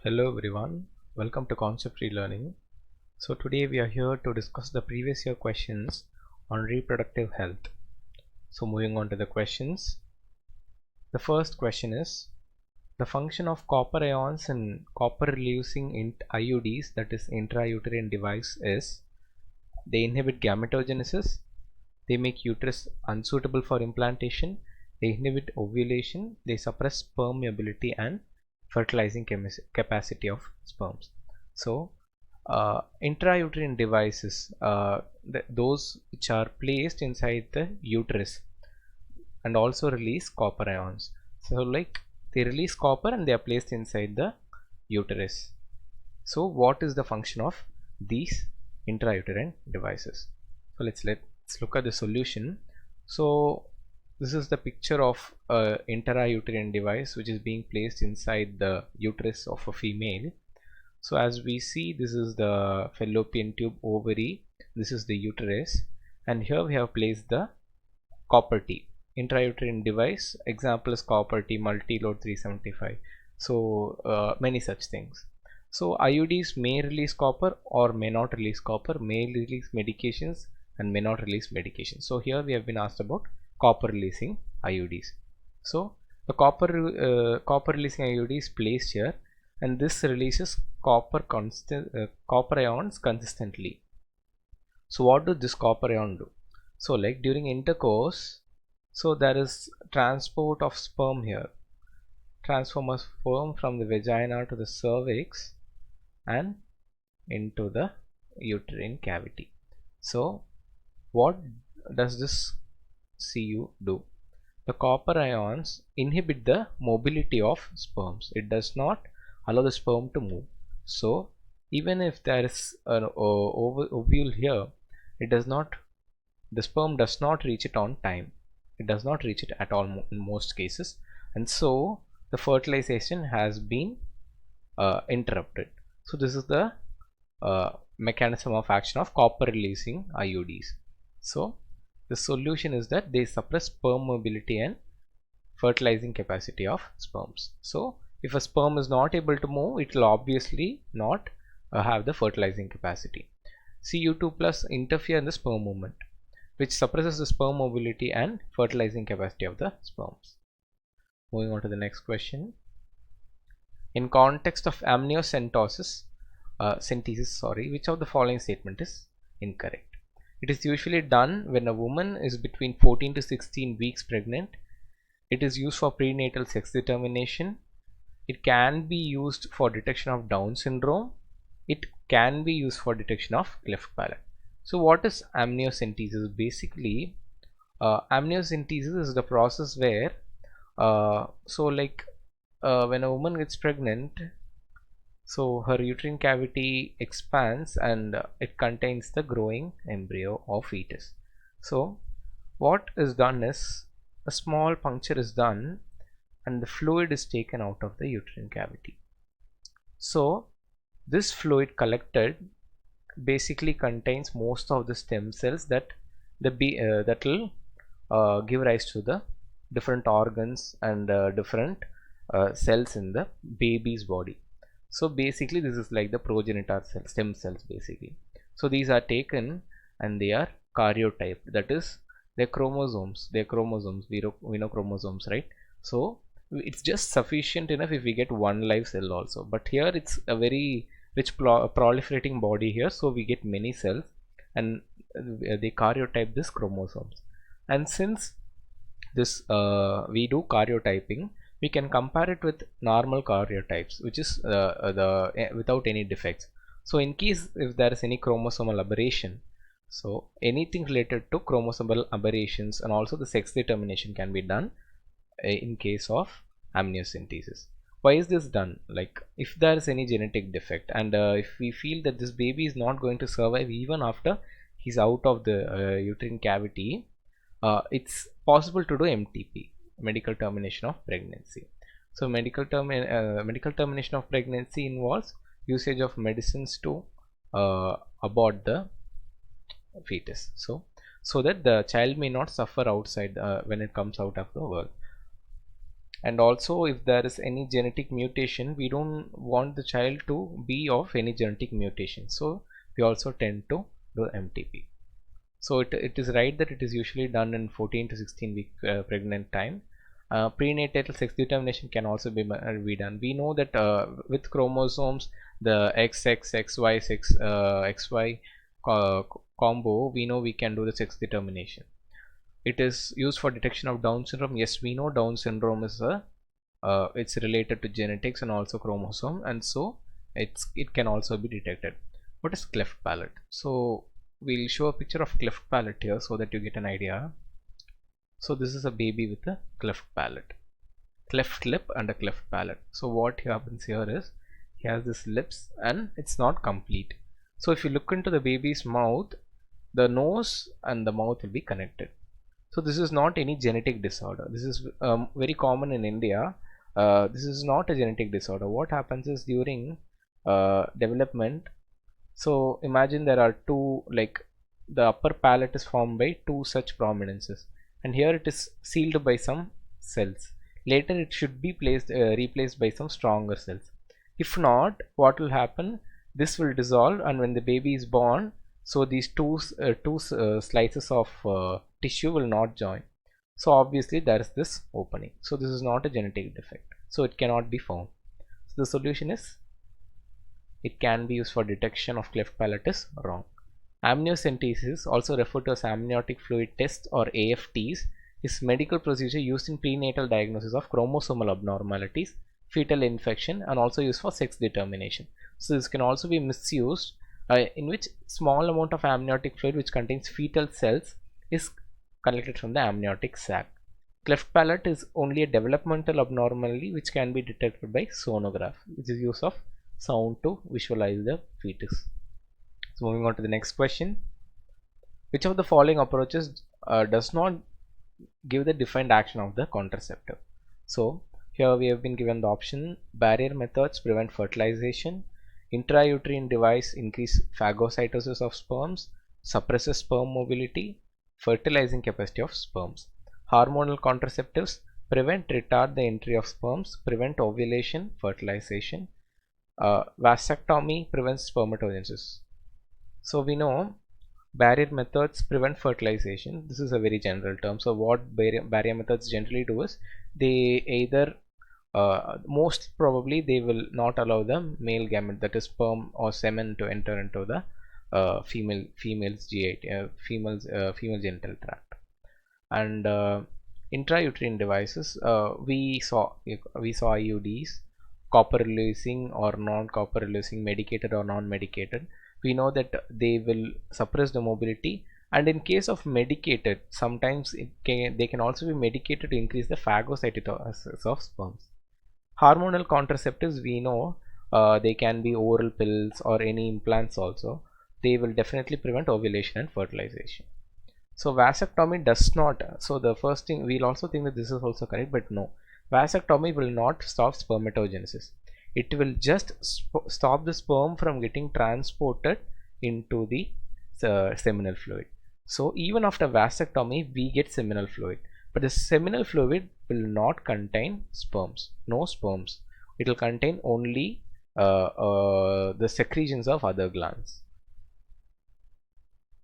Hello everyone, welcome to Concept Relearning. So today we are here to discuss the previous year questions on reproductive health. So moving on to the questions. The first question is the function of copper ions in copper releasing IUDs, that is intrauterine device, is they inhibit gametogenesis, they make uterus unsuitable for implantation, they inhibit ovulation, they suppress sperm mobility and fertilizing capacity of sperms. So intrauterine devices, those which are placed inside the uterus and also release copper ions. So like they release copper and they are placed inside the uterus. So what is the function of these intrauterine devices? So let's look at the solution. So this is the picture of a intrauterine device which is being placed inside the uterus of a female. So as we see, this is the fallopian tube, ovary, this is the uterus, and here we have placed the copper T. Intrauterine device, example is copper T multi-load 375. So many such things. So IUDs may release copper or may not release copper, may release medications and may not release medications. So here we have been asked about copper releasing IUDs. So the copper releasing IUD is placed here, and this releases copper ions consistently. So what does this copper ion do? So like during intercourse, so there is transport of sperm here, transfer of sperm from the vagina to the cervix and into the uterine cavity. So what does this CU do? The copper ions inhibit the mobility of sperms. It does not allow the sperm to move. So even if there is an ovule here, the sperm does not reach it on time. It does not reach it at all in most cases, and so the fertilization has been interrupted. So this is the mechanism of action of copper releasing IUDs. So the solution is that they suppress sperm mobility and fertilizing capacity of sperms. So if a sperm is not able to move, it will obviously not have the fertilizing capacity. Cu2 plus interfere in the sperm movement, which suppresses the sperm mobility and fertilizing capacity of the sperms. Moving on to the next question. In context of amniocentesis, which of the following statement is incorrect? It is usually done when a woman is between 14 to 16 weeks pregnant. It is used for prenatal sex determination. It can be used for detection of Down syndrome. It can be used for detection of cleft palate. So what is amniocentesis? Basically, amniocentesis is the process where when a woman gets pregnant, so her uterine cavity expands and it contains the growing embryo or fetus. So what is done is a small puncture is done and the fluid is taken out of the uterine cavity. So this fluid collected basically contains most of the stem cells that will give rise to the different organs and different cells in the baby's body. So basically this is like the progenitor stem cells basically. So these are taken and they are karyotyped, that is they're chromosomes. We know chromosomes, right? So it's just sufficient enough if we get one live cell also, but here it's a very rich proliferating body here, so we get many cells and they karyotype this chromosomes. And since this we do karyotyping, we can compare it with normal karyotypes, which is without any defects. So in case if there is any chromosomal aberration, so anything related to chromosomal aberrations and also the sex determination can be done in case of amniocentesis. Why is this done? Like if there is any genetic defect and if we feel that this baby is not going to survive even after he's out of the uterine cavity, it's possible to do MTP, medical termination of pregnancy. So medical termination of pregnancy involves usage of medicines to abort the fetus, so that the child may not suffer outside when it comes out of the world. and also if there is any genetic mutation, we don't want the child to be of any genetic mutation, so we also tend to do MTP. So it is right that it is usually done in 14 to 16 week pregnant time. Prenatal sex determination can also be done. We know that with chromosomes, the XY XY combo, we know we can do the sex determination. It is used for detection of Down syndrome. Yes, we know Down syndrome is a it's related to genetics and also chromosome, and so it can also be detected. What is cleft palate? So we'll show a picture of cleft palate here so that you get an idea. So this is a baby with a cleft palate, cleft lip and a cleft palate. So what happens here is he has this lips and it's not complete. So if you look into the baby's mouth, the nose and the mouth will be connected. So this is not any genetic disorder. This is very common in India. This is not a genetic disorder. What happens is during development, so imagine there are two, like the upper palate is formed by two such prominences, and here it is sealed by some cells. Later it should be replaced by some stronger cells. If not, what will happen? This will dissolve, and when the baby is born, so these two slices of tissue will not join. So obviously there is this opening. So this is not a genetic defect. So it cannot be found. So the solution is it can be used for detection of cleft palate is wrong. Amniocentesis, also referred to as amniotic fluid test or AFTs, is medical procedure used in prenatal diagnosis of chromosomal abnormalities, fetal infection, and also used for sex determination. So this can also be misused, in which small amount of amniotic fluid which contains fetal cells is collected from the amniotic sac. Cleft palate is only a developmental abnormality which can be detected by sonograph, which is use of sound to visualize the fetus. So moving on to the next question. Which of the following approaches does not give the defined action of the contraceptive? So here we have been given the option: barrier methods prevent fertilization, intrauterine device increase phagocytosis of sperms, suppresses sperm mobility, fertilizing capacity of sperms. Hormonal contraceptives prevent, retard the entry of sperms, prevent ovulation, fertilization. Vasectomy prevents spermatogenesis. So we know barrier methods prevent fertilization. This is a very general term. So what barrier methods generally do is they either most probably they will not allow the male gamete, that is sperm or semen, to enter into the female's GI, female genital tract. And intrauterine devices, we saw IUDs, copper releasing or non-copper releasing, medicated or non-medicated. We know that they will suppress the mobility, and in case of medicated, sometimes they can also be medicated to increase the phagocytosis of sperms. Hormonal contraceptives, we know they can be oral pills or any implants also. They will definitely prevent ovulation and fertilization. So vasectomy does not. So the first thing, we'll also think that this is also correct, but no, vasectomy will not stop spermatogenesis. It will just stop the sperm from getting transported into the seminal fluid. So even after vasectomy, we get seminal fluid, but the seminal fluid will not contain sperms. No sperms. It will contain only the secretions of other glands.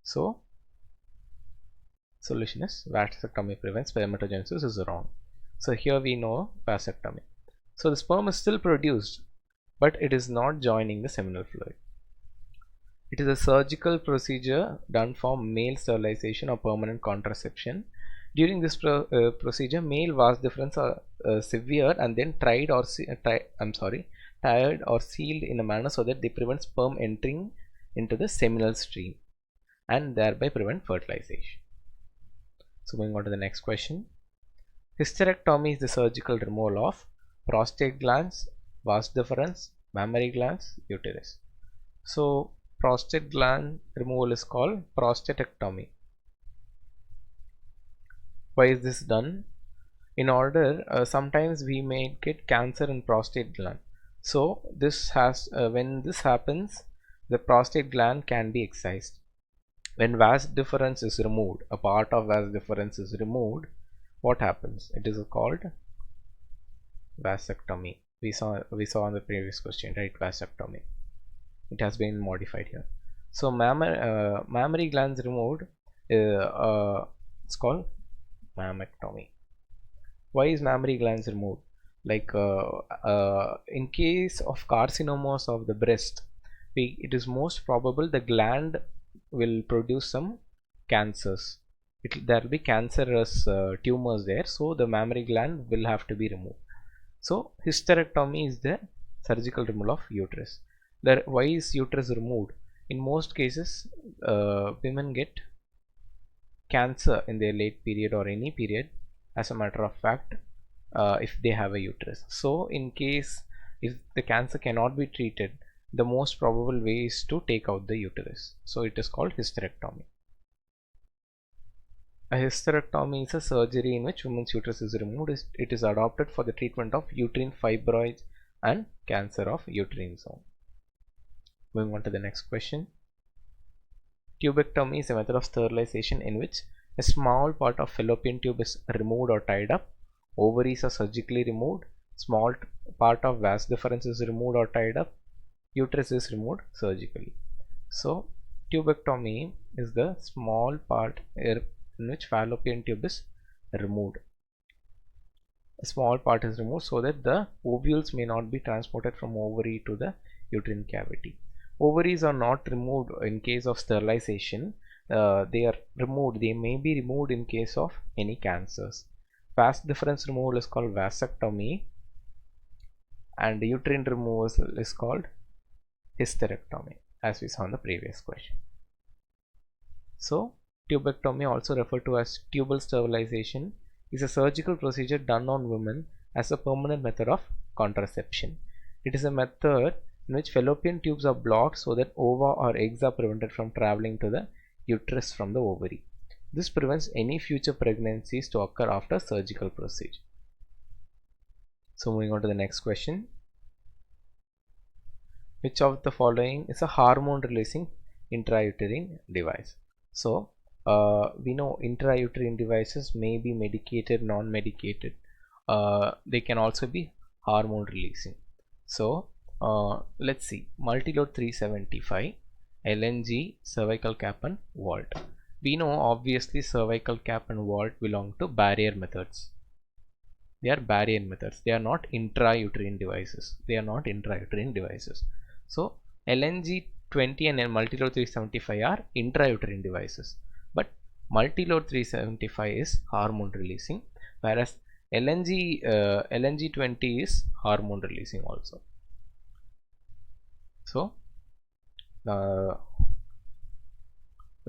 So solution is vasectomy prevents spermatogenesis is wrong. So here we know vasectomy. So the sperm is still produced, but it is not joining the seminal fluid. It is a surgical procedure done for male sterilization or permanent contraception. During this procedure, male vas deferens are severe and then tied or sealed in a manner so that they prevent sperm entering into the seminal stream and thereby prevent fertilization. So moving on to the next question. Hysterectomy is the surgical removal of prostate glands, vas deferens, mammary glands, uterus. So prostate gland removal is called prostatectomy. Why is this done? In order, sometimes we may get cancer in prostate gland. So this has when this happens, the prostate gland can be excised. When vas deferens is removed, a part of vas deferens is removed, what happens? It is called vasectomy. We saw on the previous question, right? Vasectomy. It has been modified here. So mammary glands removed, it's called mammectomy. Why is mammary glands removed? Like in case of carcinomas of the breast, it is most probable the gland will produce some cancers. There will be cancerous tumors there, so the mammary gland will have to be removed. So hysterectomy is the surgical removal of uterus. Why is uterus removed? In most cases, women get cancer in their late period or any period, as a matter of fact, if they have a uterus. So in case if the cancer cannot be treated, the most probable way is to take out the uterus. So it is called hysterectomy. A hysterectomy is a surgery in which women's uterus is removed. It is adopted for the treatment of uterine fibroids and cancer of uterine zone. Moving on to the next question. Tubectomy is a method of sterilization in which a small part of fallopian tube is removed or tied up. Ovaries are surgically removed. Small part of vas deferens is removed or tied up. Uterus is removed surgically. So tubectomy is the small part in which fallopian tube is removed. A small part is removed so that the ovules may not be transported from ovary to the uterine cavity. Ovaries are not removed in case of sterilization. They are removed. They may be removed in case of any cancers. Vas deferens removal is called vasectomy, and uterine removal is called hysterectomy, as we saw in the previous question. So tubectomy, also referred to as tubal sterilization, is a surgical procedure done on women as a permanent method of contraception. It is a method in which fallopian tubes are blocked so that ova or eggs are prevented from traveling to the uterus from the ovary. This prevents any future pregnancies to occur after surgical procedure. So moving on to the next question. Which of the following is a hormone releasing intrauterine device? So we know intrauterine devices may be medicated, non-medicated. They can also be hormone releasing. So let's see, multilode 375, LNG, cervical cap and vault. We know obviously cervical cap and vault belong to barrier methods. They are barrier methods. They are not intrauterine devices. So LNG 20 and multilode 375 are intrauterine devices, but multilode 375 is hormone releasing, whereas LNG 20 is hormone releasing also. So the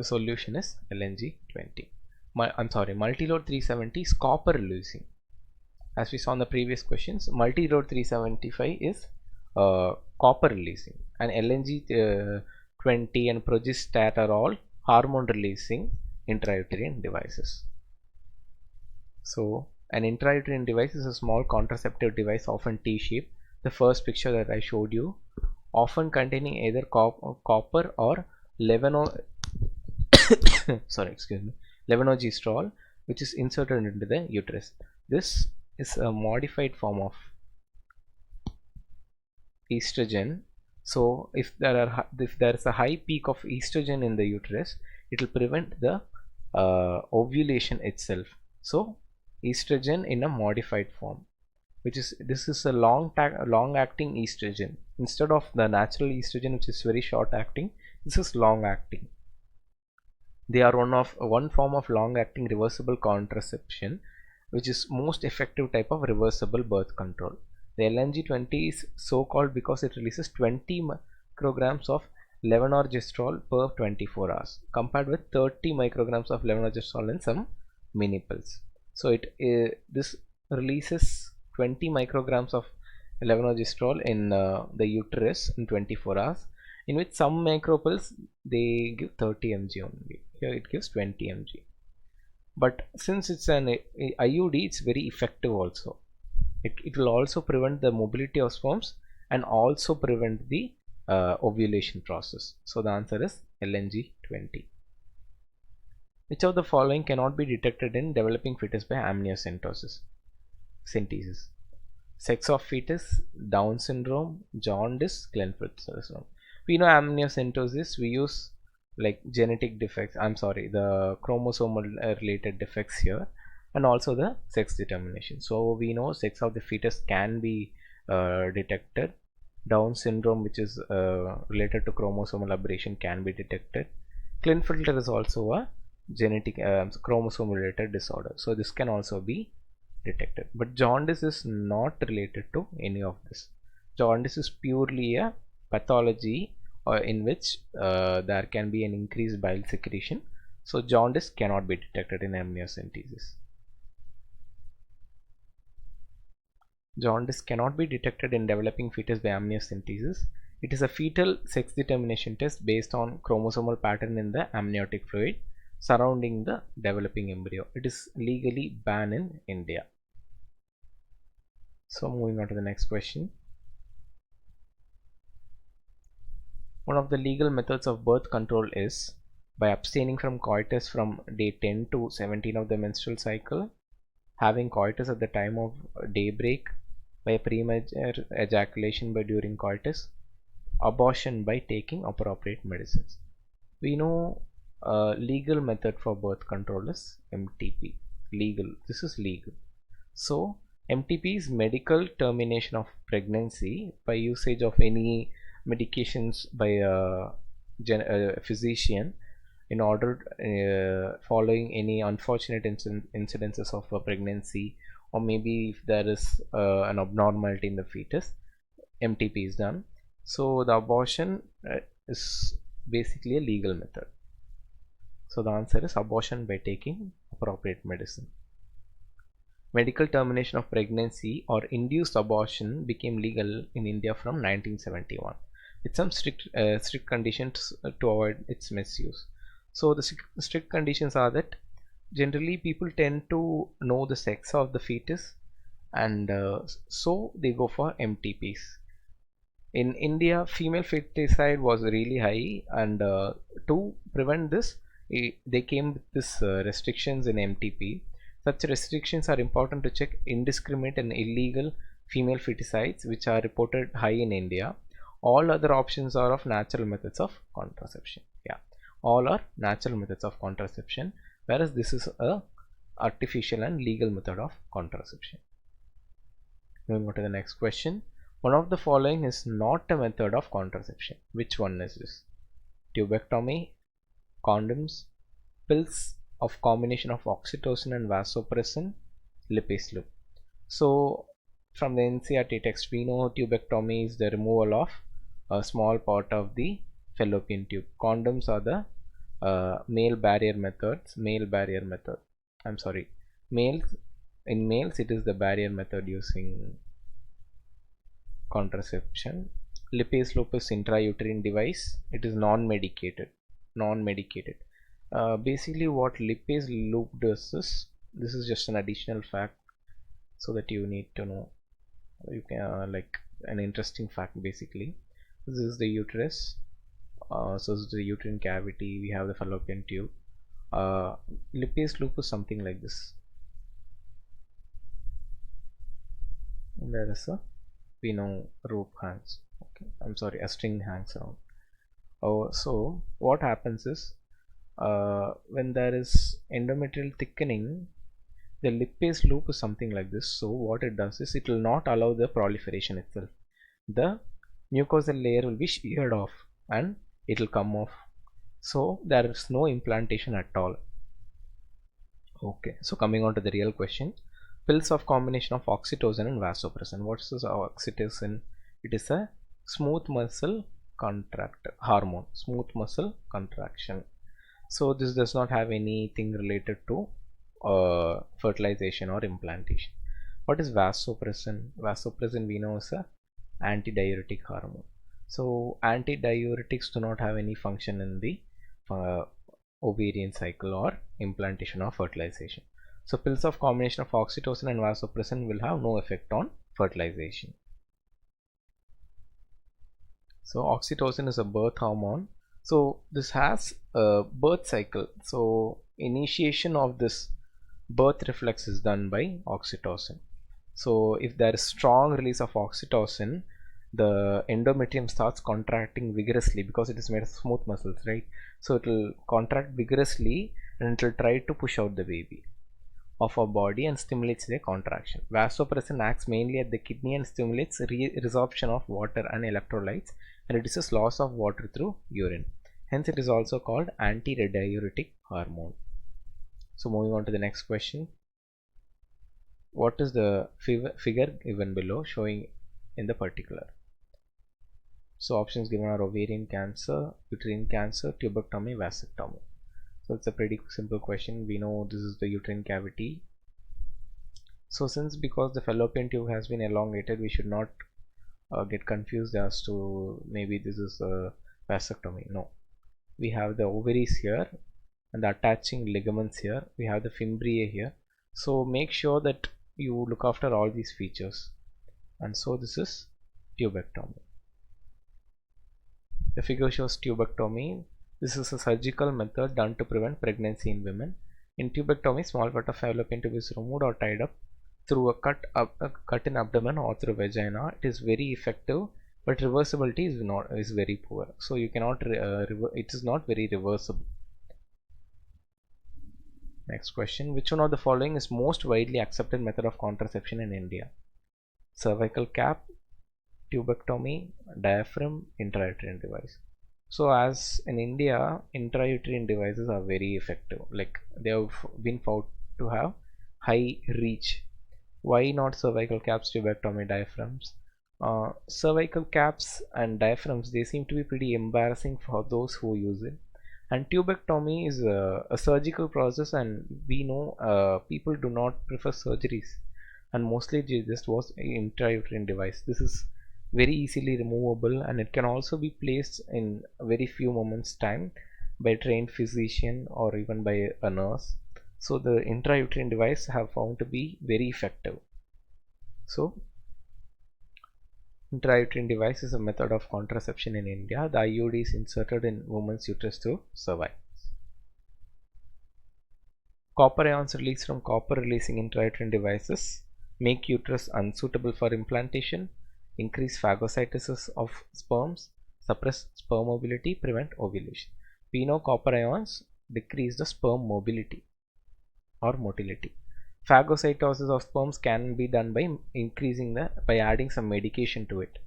solution is LNG 20. Multilode 370 is copper releasing. As we saw in the previous questions, multilode 375 is copper releasing, and LNG 20 and progestat are all hormone releasing intrauterine devices. So an intrauterine device is a small contraceptive device, often T-shaped. The first picture that I showed you, often containing either copper or levonorgestrel, which is inserted into the uterus. This is a modified form of estrogen. So if there is a high peak of estrogen in the uterus, it will prevent the ovulation itself. So estrogen in a modified form, this is a long acting estrogen instead of the natural estrogen, which is very short acting. This is long acting. They are one form of long acting reversible contraception, which is most effective type of reversible birth control. The LNG20 is so called because it releases 20 micrograms of levonorgestrel per 24 hours, compared with 30 micrograms of levonorgestrel in some mini pills. So this releases 20 micrograms of levonorgestrel in the uterus in 24 hours, in which some micro pills they give 30 mg only. Here it gives 20 mg. But since it's an IUD, it's very effective also. It will also prevent the mobility of sperms and also prevent the ovulation process. So the answer is LNG20. Which of the following cannot be detected in developing fetus by amniocentesis? Sex of fetus, Down syndrome, jaundice, Klinefelter syndrome. We know amniocentesis, we use like genetic defects, I'm sorry, the chromosomal related defects here, and also the sex determination. So we know sex of the fetus can be detected. Down syndrome, which is related to chromosomal aberration, can be detected. Klinefelter is also a genetic chromosome related disorder, so this can also be detected. But jaundice is not related to any of this. Jaundice is purely a pathology in which there can be an increased bile secretion, so jaundice cannot be detected in amniocentesis. Jaundice cannot be detected in developing fetus by amniocentesis. It is a fetal sex determination test based on chromosomal pattern in the amniotic fluid surrounding the developing embryo. It is legally banned in India. So moving on to the next question. One of the legal methods of birth control is by abstaining from coitus from day 10 to 17 of the menstrual cycle, having coitus at the time of daybreak, by premature ejaculation by during coitus, abortion by taking appropriate medicines. We know legal method for birth control is MTP. Legal. This is legal. So MTP is medical termination of pregnancy by usage of any medications by a physician in order following any unfortunate incidences of a pregnancy, or maybe if there is an abnormality in the fetus, MTP is done. So the abortion is basically a legal method. So the answer is abortion by taking appropriate medicine. Medical termination of pregnancy or induced abortion became legal in India from 1971 with some strict conditions to avoid its misuse. So the strict conditions are that generally people tend to know the sex of the fetus, and so they go for MTPs. In India, female feticide was really high, and to prevent this, they came with this restrictions in MTP. Such restrictions are important to check indiscriminate and illegal female feticides which are reported high in India. All other options are of natural methods of contraception. Yeah, all are natural methods of contraception, whereas this is a artificial and legal method of contraception. Moving on to the next question. One of the following is not a method of contraception. Which one is this? Tubectomy, condoms, pills of combination of oxytocin and vasopressin, lipase loop. So from the NCERT text we know tubectomy is the removal of a small part of the fallopian tube. Condoms are the male barrier methods. I'm sorry, in males it is the barrier method using contraception. Lipase loop is intrauterine device. It is non-medicated. Basically what lipase loop does is, this is just an additional fact so that you need to know, you can like an interesting fact. Basically this is the uterus, so this is the uterine cavity, we have the fallopian tube. Lipase loop is something like this, and there is a, we know, rope hangs, okay, I'm sorry, a string hangs around. So what happens is when there is endometrial thickening, the lipase loop is something like this. So what it does is it will not allow the proliferation itself. The mucosal layer will be sheared off and it will come off, so there is no implantation at all. Okay, so coming on to the real question. Pills of combination of oxytocin and vasopressin. What is oxytocin? It is a smooth muscle contractor hormone, smooth muscle contraction. So this does not have anything related to fertilization or implantation. What is vasopressin? Vasopressin we know is a antidiuretic hormone. So antidiuretics do not have any function in the ovarian cycle or implantation or fertilization. So pills of combination of oxytocin and vasopressin will have no effect on fertilization. So oxytocin is a birth hormone. So this has a birth cycle. So initiation of this birth reflex is done by oxytocin. So if there is strong release of oxytocin, the endometrium starts contracting vigorously because it is made of smooth muscles, right? So it will contract vigorously and it will try to push out the baby of our body and stimulates the contraction. Vasopressin acts mainly at the kidney and stimulates resorption of water and electrolytes and reduces loss of water through urine. Hence it is also called antidiuretic hormone. So moving on to the next question. What is the figure given below showing in the particular? So options given are ovarian cancer, uterine cancer, tubectomy, vasectomy. So it's a pretty simple question. We know this is the uterine cavity. So because the fallopian tube has been elongated, we should not get confused as to maybe this is a vasectomy. No, we have the ovaries here and the attaching ligaments here. We have the fimbriae here. So make sure that you look after all these features. And so this is tubectomy. The figure shows tubectomy. This is a surgical method done to prevent pregnancy in women. In tubectomy, small part of fallopian tube is removed or tied up through a cut in abdomen or through vagina. It is very effective, but reversibility is very poor. So you cannot it is not very reversible. Next question: which one of the following is most widely accepted method of contraception in India? Cervical cap, tubectomy, diaphragm, intrauterine device. So as in India, intrauterine devices are very effective. Like they have been found to have high reach. Why not cervical caps, tubectomy, diaphragms? Cervical caps and diaphragms, they seem to be pretty embarrassing for those who use it. And tubectomy is a surgical process, and we know people do not prefer surgeries, and mostly they just was intrauterine device. This is very easily removable and it can also be placed in very few moments time by a trained physician or even by a nurse. So the intrauterine device have found to be very effective. So intrauterine device is a method of contraception in India. The IUD is inserted in woman's uterus through cervix. Copper ions released from copper releasing intrauterine devices make uterus unsuitable for implantation, increase phagocytosis of sperms, suppress sperm mobility, prevent ovulation. We know copper ions decrease the sperm mobility or motility. Phagocytosis of sperms can be done by adding some medication to it.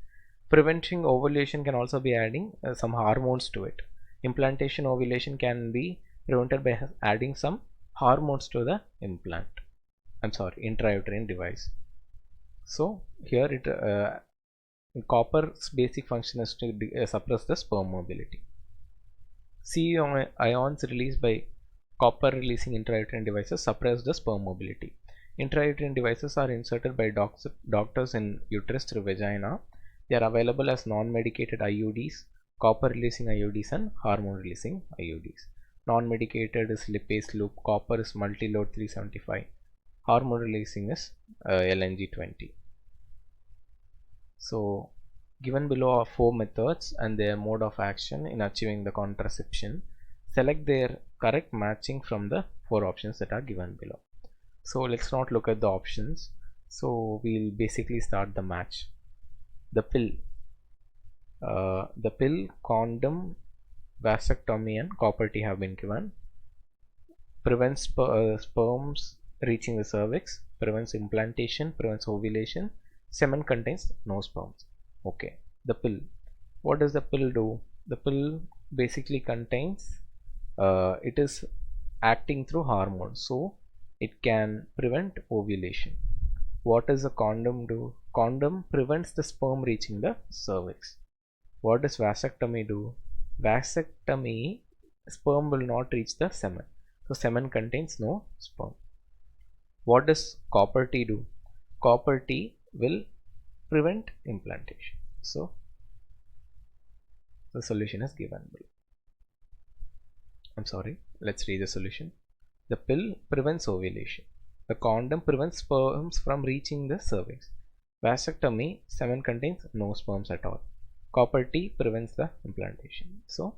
Preventing ovulation can also be adding some hormones to it. Implantation ovulation can be prevented by adding some hormones to the intrauterine device. So here copper's basic function is to suppress the sperm mobility. C ions released by copper releasing intrauterine devices suppress the sperm mobility. Intrauterine devices are inserted by doctors in uterus through vagina. They are available as non-medicated IUDs, copper releasing IUDs and hormone releasing IUDs. Non-medicated is lipase loop, copper is multi-load 375, hormone releasing is LNG20. So given below are 4 methods and their mode of action in achieving the contraception. Select their correct matching from the 4 options that are given below. So let's not look at the options. So we'll basically start the match. The pill, condom, vasectomy and copper T have been given. Prevents sperms reaching the cervix, prevents implantation, prevents ovulation, semen contains no sperms. Okay, the pill. What does the pill do? The pill basically contains, it is acting through hormones, so it can prevent ovulation. What does the condom do? Condom prevents the sperm reaching the cervix. What does vasectomy do? Vasectomy, sperm will not reach the semen, so semen contains no sperm. What does copper T do? Copper T will prevent implantation. So the solution is given below. Let's read the solution. The pill prevents ovulation. The condom prevents sperms from reaching the cervix. Vasectomy, semen contains no sperms at all. Copper T prevents the implantation. So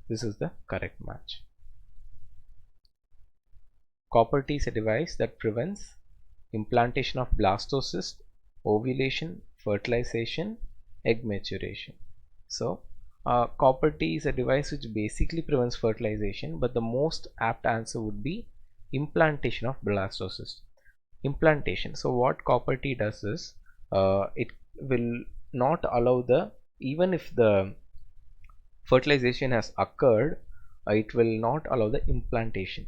this is the correct match. Copper T is a device that prevents implantation of blastocyst ovulation, fertilization, egg maturation. So copper T is a device which basically prevents fertilization, but the most apt answer would be implantation of blastocyst. Implantation. So what copper T does is it will not allow the, even if the fertilization has occurred, it will not allow the implantation.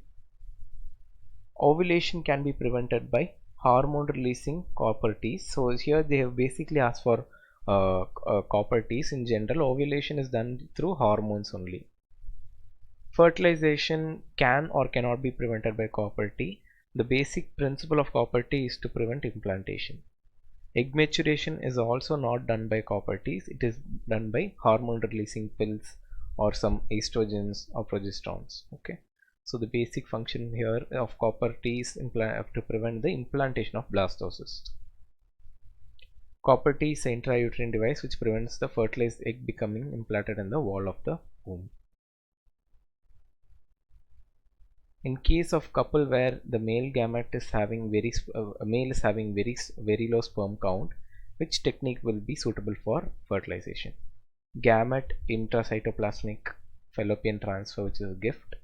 Ovulation can be prevented by hormone releasing copper Ts. So here they have basically asked for copper Ts. In general, ovulation is done through hormones only. Fertilization can or cannot be prevented by copper T. The basic principle of copper T is to prevent implantation. Egg maturation is also not done by copper Ts. It is done by hormone releasing pills or some estrogens or progesterones. Okay. So the basic function here of copper T is to prevent the implantation of blastocyst. Copper T is an intrauterine device which prevents the fertilized egg becoming implanted in the wall of the womb. In case of couple where the male gamete is having very low sperm count, which technique will be suitable for fertilization? Gamete intracytoplasmic fallopian transfer, which is a gift,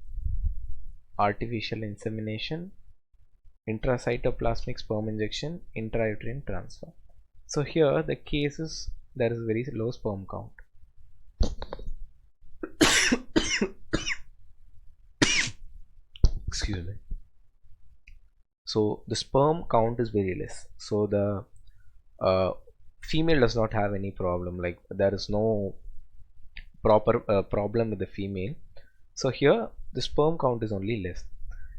artificial insemination, intracytoplasmic sperm injection, intrauterine transfer. So here the case is there is very low sperm count. Excuse me. So the sperm count is very less. So the female does not have any problem. Like there is no proper problem with the female. So here the sperm count is only less.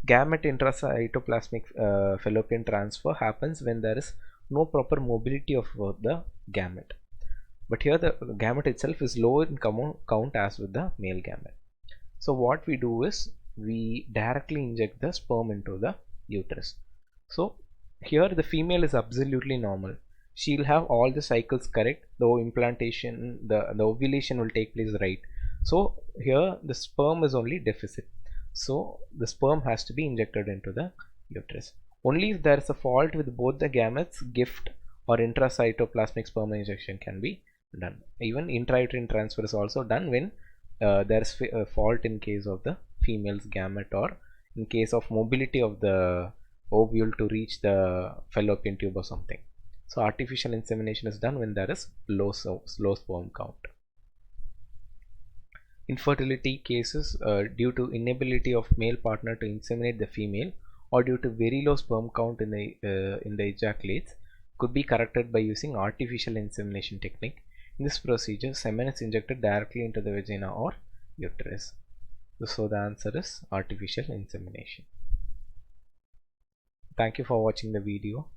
Gamete intracytoplasmic fallopian transfer happens when there is no proper mobility of the gamete. But here the gamete itself is low in count as with the male gamete. So what we do is we directly inject the sperm into the uterus. So here the female is absolutely normal. She'll have all the cycles correct, though implantation, the ovulation will take place right. So here the sperm is only deficit. So the sperm has to be injected into the uterus. Only if there is a fault with both the gametes, gift or intracytoplasmic sperm injection can be done. Even intrauterine transfer is also done when there is a fault in case of the female's gamete or in case of mobility of the ovule to reach the fallopian tube or something. So artificial insemination is done when there is low sperm count. Infertility cases due to inability of male partner to inseminate the female or due to very low sperm count in the ejaculates could be corrected by using artificial insemination technique. In this procedure, semen is injected directly into the vagina or uterus. So the answer is artificial insemination. Thank you for watching the video.